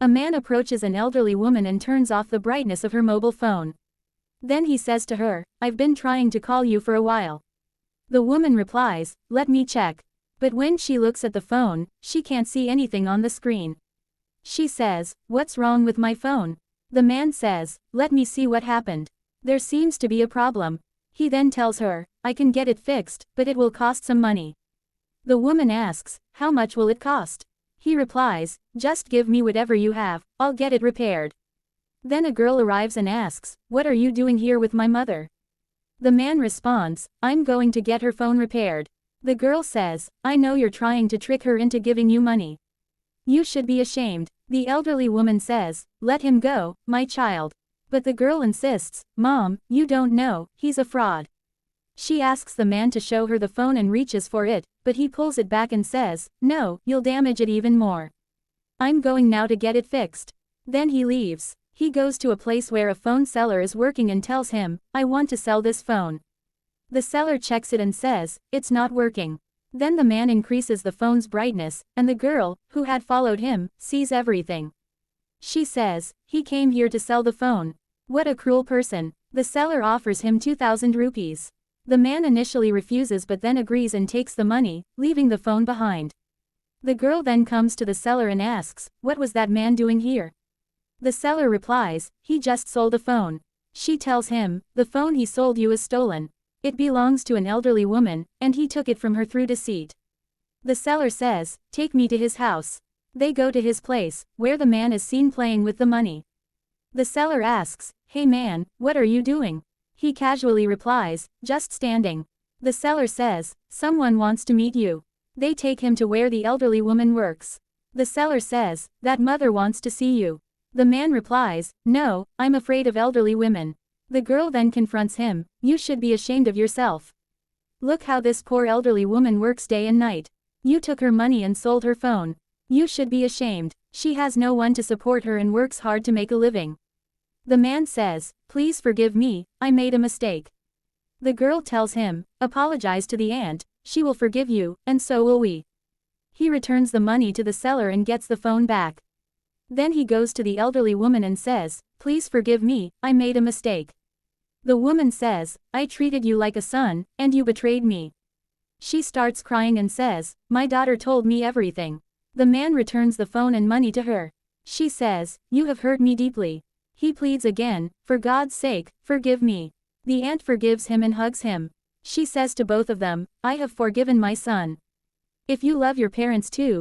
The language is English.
A man approaches an elderly woman and turns off the brightness of her mobile phone. Then he says to her, "I've been trying to call you for a while." The woman replies, "Let me check." But when she looks at the phone, she can't see anything on the screen. She says, "What's wrong with my phone?" The man says, "Let me see what happened. There seems to be a problem." He then tells her, "I can get it fixed, but it will cost some money." The woman asks, "How much will it cost?" He replies, "Just give me whatever you have, I'll get it repaired." Then a girl arrives and asks, "What are you doing here with my mother?" The man responds, "I'm going to get her phone repaired." The girl says, "I know you're trying to trick her into giving you money. You should be ashamed." The elderly woman says, "Let him go, my child." But the girl insists, "Mom, you don't know, he's a fraud." She asks the man to show her the phone and reaches for it, but he pulls it back and says, "No, you'll damage it even more. I'm going now to get it fixed." Then he leaves. He goes to a place where a phone seller is working and tells him, "I want to sell this phone." The seller checks it and says, "It's not working." Then the man increases the phone's brightness, and the girl, who had followed him, sees everything. She says, "He came here to sell the phone. What a cruel person." The seller offers him 2,000 rupees. The man initially refuses but then agrees and takes the money, leaving the phone behind. The girl then comes to the seller and asks, "What was that man doing here?" The seller replies, "He just sold a phone." She tells him, "The phone he sold you is stolen. It belongs to an elderly woman, and he took it from her through deceit." The seller says, "Take me to his house." They go to his place, where the man is seen playing with the money. The seller asks, "Hey man, what are you doing?" He casually replies, "Just standing." The seller says, "Someone wants to meet you." They take him to where the elderly woman works. The seller says, "That mother wants to see you." The man replies, "No, I'm afraid of elderly women." The girl then confronts him, "You should be ashamed of yourself. Look how this poor elderly woman works day and night. You took her money and sold her phone. You should be ashamed. She has no one to support her and works hard to make a living." The man says, "Please forgive me, I made a mistake." The girl tells him, "Apologize to the aunt, she will forgive you, and so will we." He returns the money to the seller and gets the phone back. Then he goes to the elderly woman and says, "Please forgive me, I made a mistake." The woman says, "I treated you like a son, and you betrayed me." She starts crying and says, "My daughter told me everything." The man returns the phone and money to her. She says, "You have hurt me deeply." He pleads again, "For God's sake, forgive me." The aunt forgives him and hugs him. She says to both of them, "I have forgiven my son. If you love your parents too,